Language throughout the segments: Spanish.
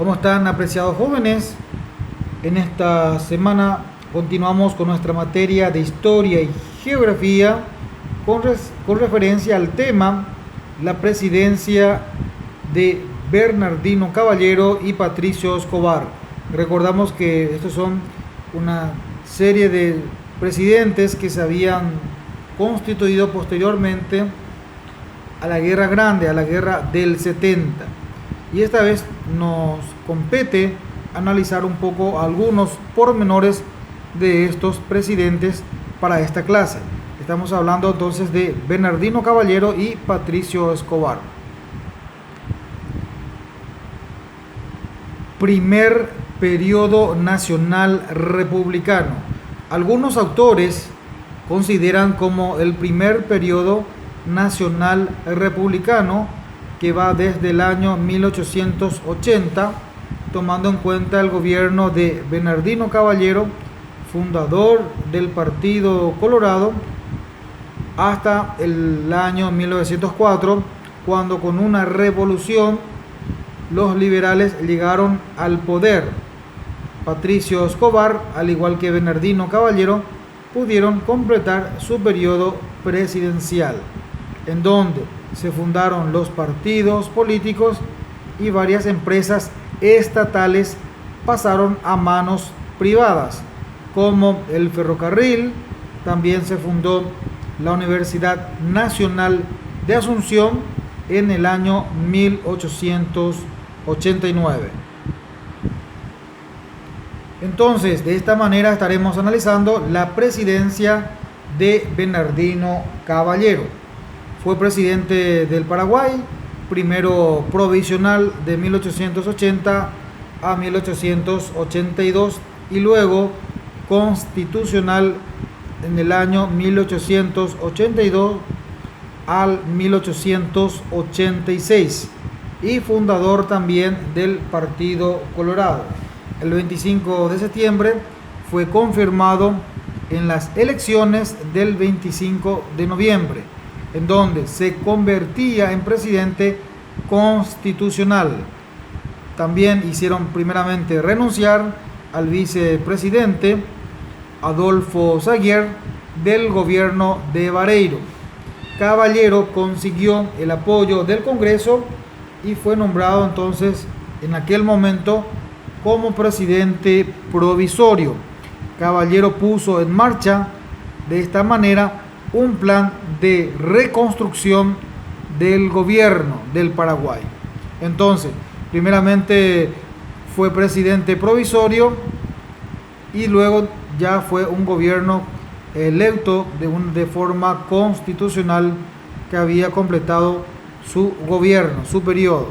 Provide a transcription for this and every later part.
¿Cómo están, apreciados jóvenes? En esta semana continuamos con nuestra materia de historia y geografía con referencia al tema la presidencia de Bernardino Caballero y Patricio Escobar. Recordamos que estos son una serie de presidentes que se habían constituido posteriormente a la Guerra Grande, a la Guerra del 70. Y esta vez nos compete analizar un poco algunos pormenores de estos presidentes para esta clase. Estamos hablando entonces de Bernardino Caballero y Patricio Escobar. Primer periodo nacional republicano. Algunos autores consideran como el primer periodo nacional republicano que va desde el año 1880, tomando en cuenta el gobierno de Bernardino Caballero, fundador del Partido Colorado, hasta el año 1904, cuando con una revolución los liberales llegaron al poder. Patricio Escobar, al igual que Bernardino Caballero, pudieron completar su periodo presidencial, en donde se fundaron los partidos políticos y varias empresas estatales pasaron a manos privadas, como el ferrocarril. También se fundó la Universidad Nacional de Asunción en el año 1889. Entonces, de esta manera estaremos analizando la presidencia de Bernardino Caballero. Fue presidente del Paraguay, primero provisional de 1880 a 1882 y luego constitucional en el año 1882 al 1886 y fundador también del Partido Colorado. El 25 de septiembre fue confirmado en las elecciones del 25 de noviembre, en donde se convertía en presidente constitucional. También hicieron primeramente renunciar al vicepresidente Adolfo Saguier del gobierno de Vareiro. Caballero consiguió el apoyo del Congreso y fue nombrado entonces en aquel momento como presidente provisorio. Caballero puso en marcha de esta manera un plan de reconstrucción del gobierno del Paraguay. Entonces, primeramente fue presidente provisorio y luego ya fue un gobierno electo de forma constitucional que había completado su gobierno, su periodo.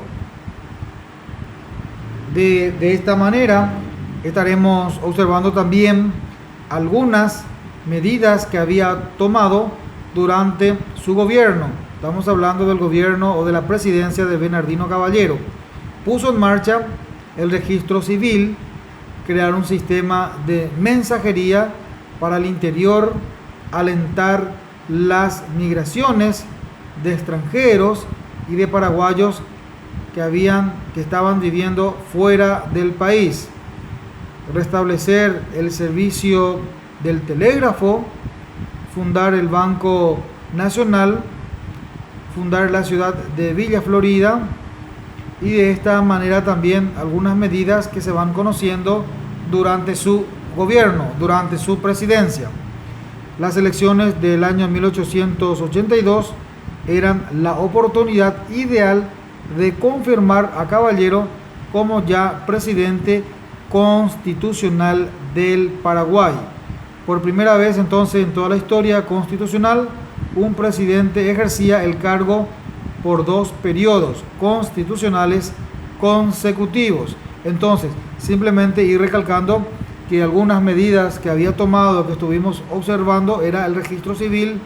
De esta manera estaremos observando también algunas medidas que había tomado durante su gobierno. Estamos hablando del gobierno o de la presidencia de Bernardino Caballero. Puso en marcha el registro civil, crear un sistema de mensajería para el interior, alentar las migraciones de extranjeros y de paraguayos que estaban viviendo fuera del país, restablecer el servicio del telégrafo, fundar el Banco Nacional, fundar la ciudad de Villa Florida, y de esta manera también algunas medidas que se van conociendo durante su gobierno, durante su presidencia. Las elecciones del año 1882 eran la oportunidad ideal de confirmar a Caballero como ya presidente constitucional del Paraguay. Por primera vez entonces en toda la historia constitucional, un presidente ejercía el cargo por 2 periodos constitucionales consecutivos. Entonces, simplemente ir recalcando que algunas medidas que había tomado, que estuvimos observando, era el registro civil,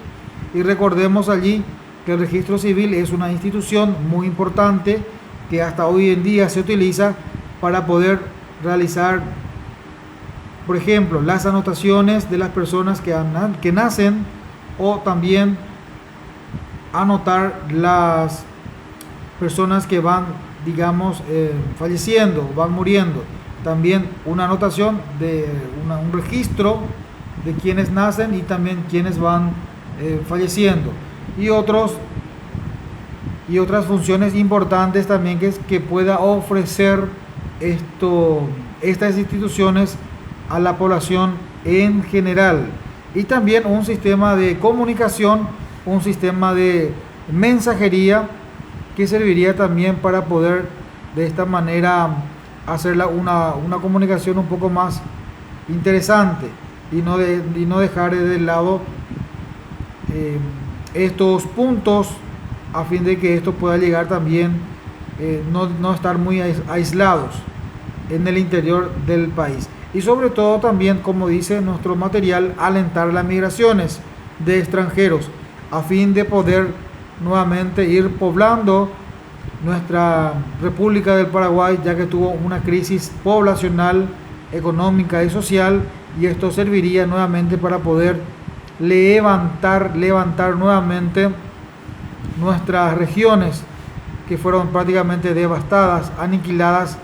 y recordemos allí que el registro civil es una institución muy importante que hasta hoy en día se utiliza para poder realizar, por ejemplo, las anotaciones de las personas que nacen, o también anotar las personas que van digamos, falleciendo, van muriendo. También una anotación de un registro de quienes nacen y también quienes van falleciendo. Y otras funciones importantes también que pueda ofrecer estas instituciones a la población en general. Y también un sistema de comunicación, un sistema de mensajería que serviría también para poder de esta manera hacer una comunicación un poco más interesante y no dejar de lado estos puntos a fin de que esto pueda llegar también, no estar muy aislados en el interior del país. Y sobre todo también, como dice nuestro material, alentar las migraciones de extranjeros a fin de poder nuevamente ir poblando nuestra República del Paraguay, ya que tuvo una crisis poblacional, económica y social, y esto serviría nuevamente para poder levantar nuevamente nuestras regiones que fueron prácticamente devastadas, aniquiladas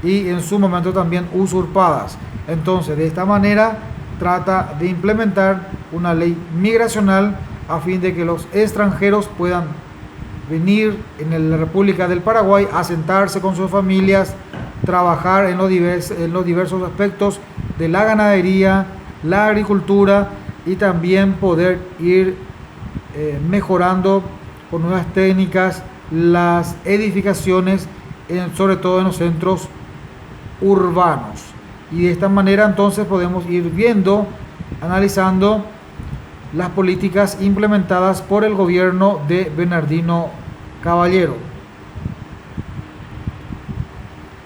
y en su momento también usurpadas. Entonces, de esta manera trata de implementar una ley migracional a fin de que los extranjeros puedan venir en la República del Paraguay, asentarse con sus familias, trabajar en los diversos aspectos de la ganadería, la agricultura y también poder ir mejorando con nuevas técnicas las edificaciones, sobre todo en los centros urbanos. Y de esta manera entonces podemos ir viendo, analizando las políticas implementadas por el gobierno de Bernardino Caballero.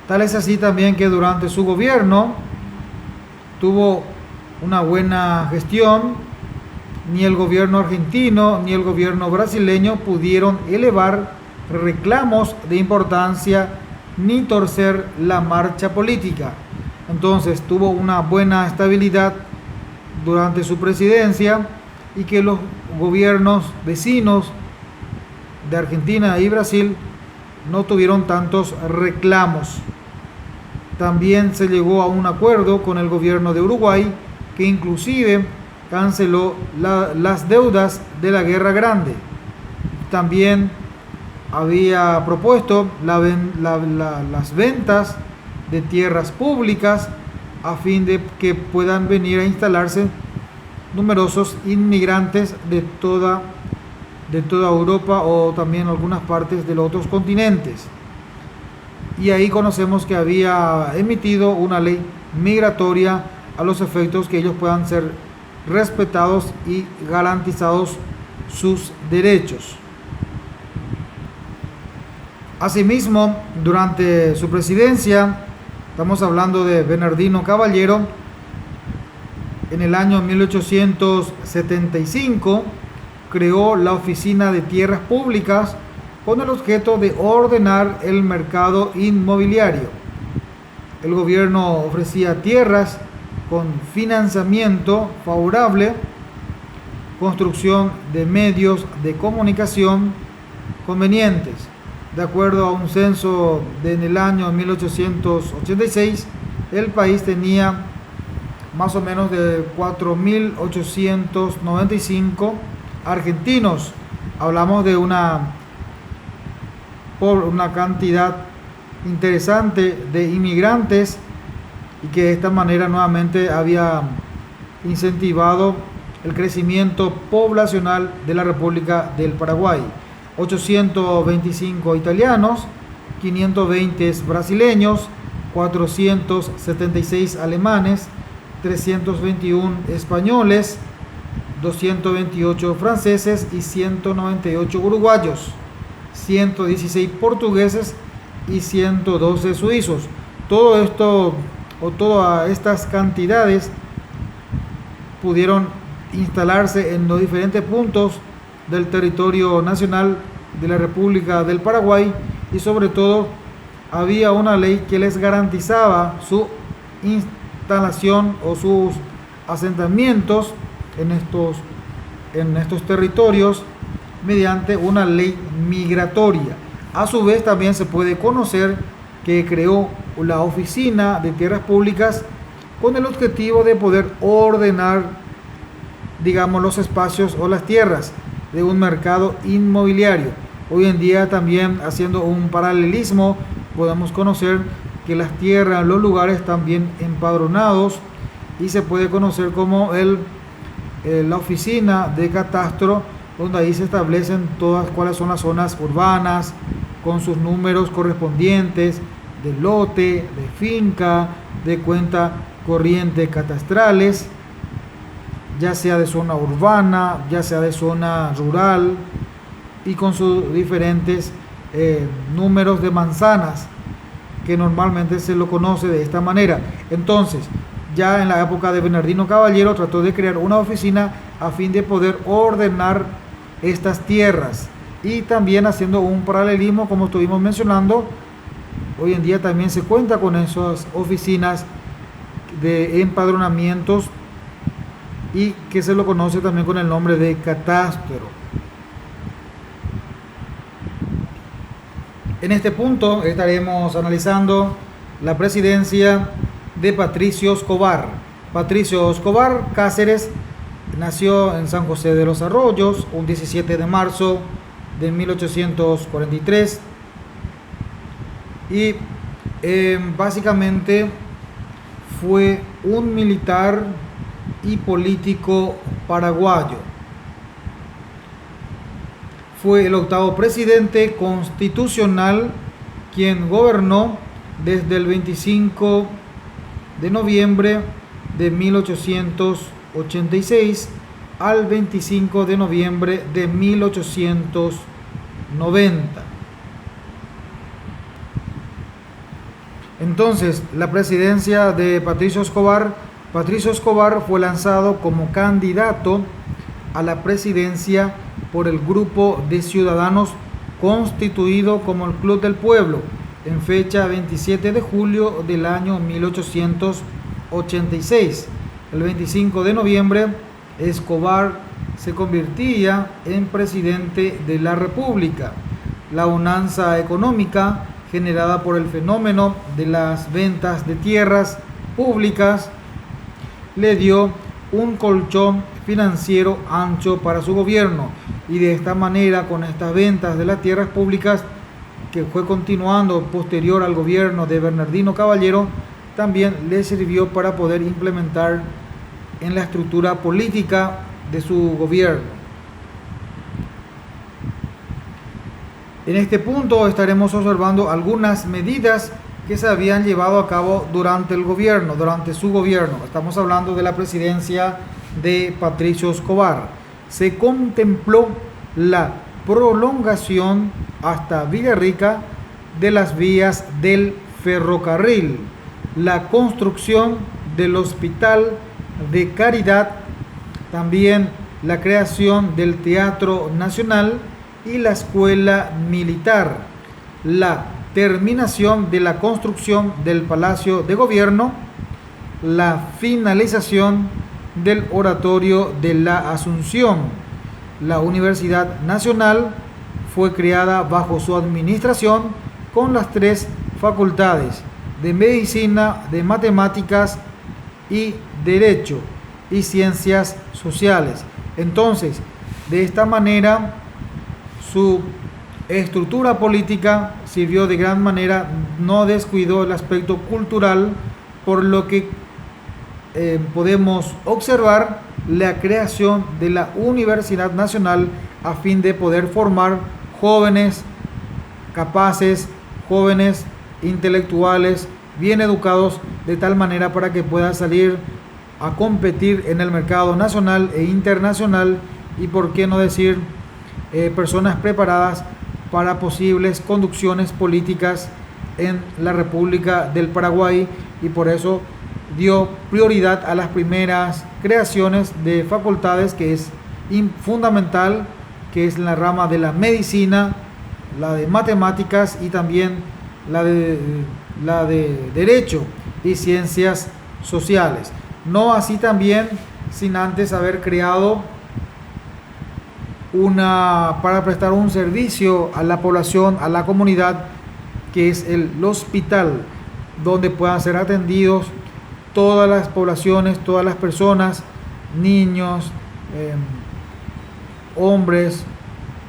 Tal es así también que durante su gobierno tuvo una buena gestión. Ni el gobierno argentino ni el gobierno brasileño pudieron elevar reclamos de importancia ni torcer la marcha política. Entonces tuvo una buena estabilidad durante su presidencia y que los gobiernos vecinos de Argentina y Brasil no tuvieron tantos reclamos. También se llegó a un acuerdo con el gobierno de Uruguay que inclusive canceló las deudas de la Guerra Grande. También había propuesto las ventas de tierras públicas a fin de que puedan venir a instalarse numerosos inmigrantes de toda Europa o también algunas partes de los otros continentes. Y ahí conocemos que había emitido una ley migratoria a los efectos que ellos puedan ser respetados y garantizados sus derechos. Asimismo, durante su presidencia, estamos hablando de Bernardino Caballero, en el año 1875 creó la Oficina de Tierras Públicas con el objeto de ordenar el mercado inmobiliario. El gobierno ofrecía tierras con financiamiento favorable, construcción de medios de comunicación convenientes. De acuerdo a un censo en el año 1886, el país tenía más o menos de 4.895 argentinos. Hablamos de una cantidad interesante de inmigrantes y que de esta manera nuevamente había incentivado el crecimiento poblacional de la República del Paraguay. 825 italianos, 520 brasileños, 476 alemanes, 321 españoles, 228 franceses y 198 uruguayos, 116 portugueses y 112 suizos. Todo esto o todas estas cantidades pudieron instalarse en los diferentes puntos del territorio nacional de la República del Paraguay y sobre todo había una ley que les garantizaba su instalación o sus asentamientos en estos territorios mediante una ley migratoria. A su vez también se puede conocer que creó la Oficina de Tierras Públicas con el objetivo de poder ordenar, digamos, los espacios o las tierras de un mercado inmobiliario. Hoy en día también, haciendo un paralelismo, podemos conocer que las tierras, los lugares están bien empadronados y se puede conocer como la oficina de catastro, donde ahí se establecen todas cuáles son las zonas urbanas con sus números correspondientes de lote, de finca, de cuenta corriente catastrales, ya sea de zona urbana, ya sea de zona rural, y con sus diferentes números de manzanas, que normalmente se lo conoce de esta manera. Entonces, ya en la época de Bernardino Caballero trató de crear una oficina a fin de poder ordenar estas tierras, y también haciendo un paralelismo, como estuvimos mencionando, hoy en día también se cuenta con esas oficinas de empadronamientos y que se lo conoce también con el nombre de catastro. En este punto estaremos analizando la presidencia de Patricio Escobar. Patricio Escobar Cáceres nació en San José de los Arroyos un 17 de marzo de 1843 y básicamente fue un militar y político paraguayo. Fue el octavo presidente constitucional quien gobernó desde el 25 de noviembre de 1886 al 25 de noviembre de 1890. Entonces, la presidencia de Patricio Escobar fue lanzado como candidato a la presidencia por el grupo de ciudadanos constituido como el Club del Pueblo en fecha 27 de julio del año 1886. El 25 de noviembre, Escobar se convertía en presidente de la República. La bonanza económica generada por el fenómeno de las ventas de tierras públicas le dio un colchón financiero ancho para su gobierno, y de esta manera, con estas ventas de las tierras públicas que fue continuando posterior al gobierno de Bernardino Caballero, también le sirvió para poder implementar en la estructura política de su gobierno. En este punto estaremos observando algunas medidas que se habían llevado a cabo durante su gobierno. Estamos hablando de la presidencia de Patricio Escobar. Se contempló la prolongación hasta Villarrica de las vías del ferrocarril, la construcción del Hospital de Caridad, también la creación del Teatro Nacional y la Escuela Militar, la terminación de la construcción del Palacio de Gobierno, la finalización del Oratorio de la Asunción. La Universidad Nacional fue creada bajo su administración con las 3 facultades de Medicina, de Matemáticas y Derecho y Ciencias Sociales. Entonces, de esta manera, su estructura política sirvió de gran manera, no descuidó el aspecto cultural, por lo que podemos observar la creación de la Universidad Nacional a fin de poder formar jóvenes capaces, jóvenes intelectuales, bien educados, de tal manera para que puedan salir a competir en el mercado nacional e internacional, y por qué no decir personas preparadas para posibles conducciones políticas en la República del Paraguay, y por eso dio prioridad a las primeras creaciones de facultades, que es fundamental, que es la rama de la medicina, la de matemáticas y también la de derecho y ciencias sociales. No así también sin antes haber creado para prestar un servicio a la población, a la comunidad, que es el hospital, donde puedan ser atendidos todas las poblaciones, todas las personas, niños, hombres,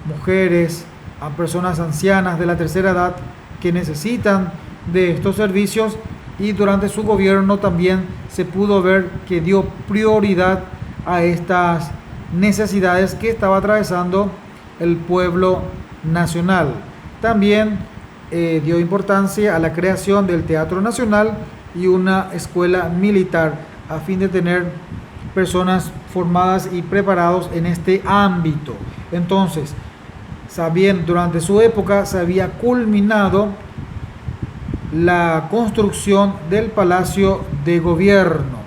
mujeres, a personas ancianas de la tercera edad que necesitan de estos servicios. Y durante su gobierno también se pudo ver que dio prioridad a estas necesidades que estaba atravesando el pueblo nacional. También dio importancia a la creación del Teatro Nacional y una escuela militar a fin de tener personas formadas y preparados en este ámbito. Entonces, durante su época se había culminado la construcción del Palacio de Gobierno.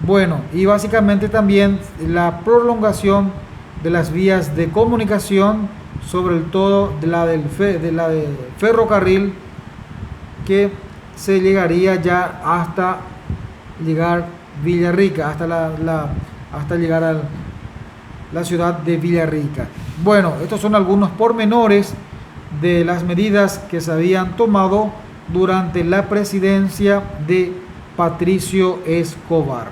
Bueno, y básicamente también la prolongación de las vías de comunicación, sobre todo de la de ferrocarril, que se llegaría ya hasta llegar Villarrica, hasta llegar a la ciudad de Villarrica. Bueno, estos son algunos pormenores de las medidas que se habían tomado durante la presidencia de Patricio Escobar.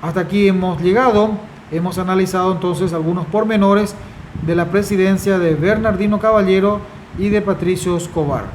Hasta aquí hemos llegado. Hemos analizado entonces algunos pormenores de la presidencia de Bernardino Caballero y de Patricio Escobar.